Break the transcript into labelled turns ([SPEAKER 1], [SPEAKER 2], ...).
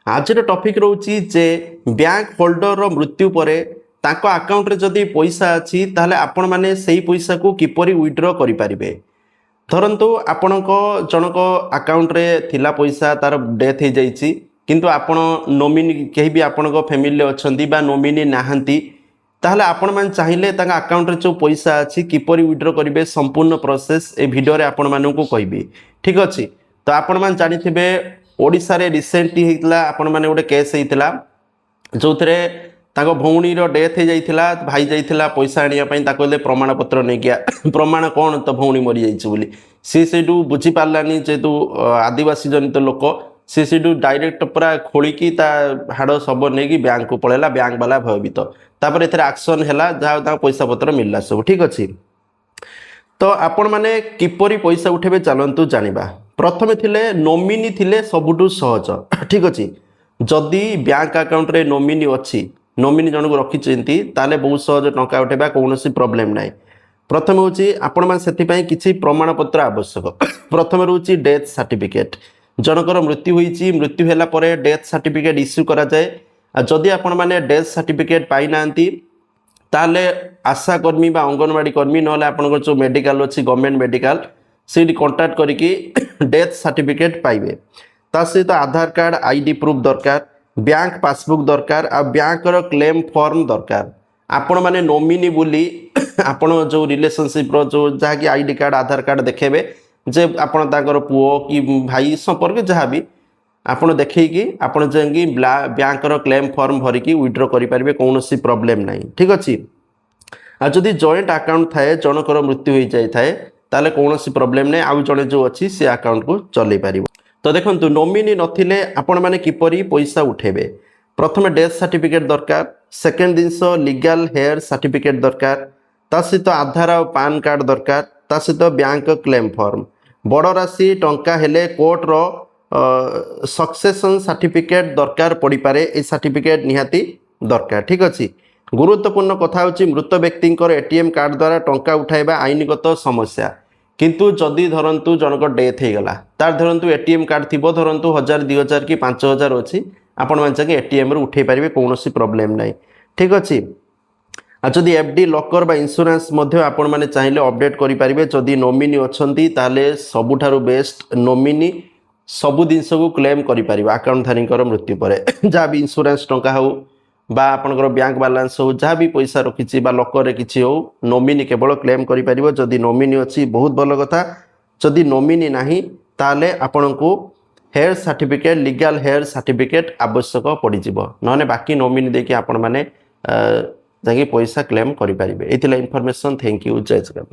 [SPEAKER 1] आज टॉपिक रोची जे bank holder मृत्यु पर ताको अकाउंट रे जदि पैसा अच्छी ताहले आपण माने सही पैसा को किपरि विड्रॉ करि परिबे। धरंतु आपणक जनक अकाउंट रे थिला पैसा तार डेथ हो जाइछि किंतु आपण नोमिनी केही भी आपणक फैमिली अछंती बा नोमिनी नाहंती ताहले आपण मान चाहिए ताका अकाउंट रे जो पैसा अच्छी किपरि विड्रॉ करिवे संपूर्ण प्रोसेस ए वीडियो रे आपण मानकु कहबी। ठीक अछि तो आपण मान जानिथिबे ओडिसा रे रिसेंटली हेतला आपण माने गोटे केस हेतला जो थरे ताको भौणी रो डेथ हो जाइथिला भाई जाइथिला पैसा आनिया पई ताको ले प्रमाण पत्र नै गया प्रमाण कोन तो भौणी मरि जाइछि बोली सी सेडू बुझी पारलानी जेतु आदिवासी जनित लोक सी सेडू डायरेक्ट पूरा खोलिकी ता हाड़ सब नेकी बैंक को पळेला बैंक वाला भयभीत तापर एथरे एक्शन हैला जहा ता पैसा पत्र मिलला सब। ठीक अछि तो आपण माने किपरि पैसा उठेबे चलंतु जानिबा। प्रथमे थिले नोमिनी थिले सबुटू सहज। ठीक अछि जदि बैंक अकाउंट रे नोमिनी अछि नोमिनी जन को रखिचेंती ताले बहुत सहज टंका उठेबा कोनोसी प्रॉब्लम नाही। प्रथम होची आपण मान सेति पई किछि प्रमाण पत्र आवश्यक। प्रथम रहउची डेथ सर्टिफिकेट जनकर मृत्यु होईची मृत्यु हैला परे डेथ सर्टिफिकेट इश्यू करा जाए। जदि आपण माने डेथ सर्टिफिकेट पाई नांती ताले आशा कर्मी बा अंगनवाड़ी कर्मी नले आपण जो मेडिकल अछि गवर्नमेंट मेडिकल सेठी कांटेक्ट करिकी डेथ सर्टिफिकेट पाइबे। ता सहित आधार कार्ड आईडी प्रूफ दरकार बैंक पासबुक दरकार आ बैंक रो क्लेम फॉर्म दरकार। आपण माने नोमिनी बोली आपण जो रिलेशनशिप रो जो जहा कि आईडी कार्ड आधार कार्ड देखेबे जे आपण ताकर पुओ कि भाई संपर्क जहा भी आपण देखैकी आपण जेंगी बैंक रो क्लेम फॉर्म भरिकी विड्रॉ करि परिबे कोनोसी प्रॉब्लम नाही। ठीक अछि आ जदि जॉइंट अकाउंट थाए जनकर मृत्यु हो जाय थाए ताले कोनोसी प्रॉब्लम नाही आउ जने जो अछि से अकाउंट को चलै परिबो। तो देखंतु नोमिनी नथिले आपण माने किपरि पैसा उठेबे। प्रथम डेथ सर्टिफिकेट दरकार सेकंड दिनस लीगल हेयर सर्टिफिकेट दरकार ता सहित आधार और पान कार्ड दरकार ता सहित बैंक क्लेम फॉर्म बड़ राशि टंका हेले कोर्ट रो सक्सेशन सर्टिफिकेट दरकार पड़ी पारे ए सर्टिफिकेट निहाती दरकार। ठीक अछि गुरुत्वपूर्ण कथा होची मृत व्यक्ति एटीएम कार्ड द्वारा टंका उठाइबा आईनगत समस्या किंतु जदि धरंतु जनक डेथ हो गला तार धरंतु एटीएम कार्ड थिबो धरंतु 1000 2000 कि 5000 अछि आपण मानसे कि एटीएम रो उठै परिबे कोनोसी प्रॉब्लम नाही। ठीक अछि आ जदि एफडी लॉकर बा इंश्योरेंस मध्ये आपण माने चाहिले अपडेट करि परिबे। जदि नोमिनी अछंती ताले सबुठारु बेस्ट नोमिनी सबु दिन को क्लेम करि परिबा अकाउंट धारी मृत्यु पर जहाँ भी इंश्योरेंस टंका हो बा आपनकर बैंक बैलेंस हो जहाँ भी पैसा रखिछि बा लॉकर रे किछि हो नोमिनी केवल क्लेम करि परिबो। जदि नोमिनी अछि बहुत भल कथा जदि नोमिनी नाही ताले आपनकु heir certificate legal heir certificate आवश्यक पड़ी जिवो नने बाकी नोमिनी देखि आपण माने जाकी पैसा क्लेम करि परिबे। एथिला इन्फॉर्मेशन थैंक यू जय जगन्नाथ।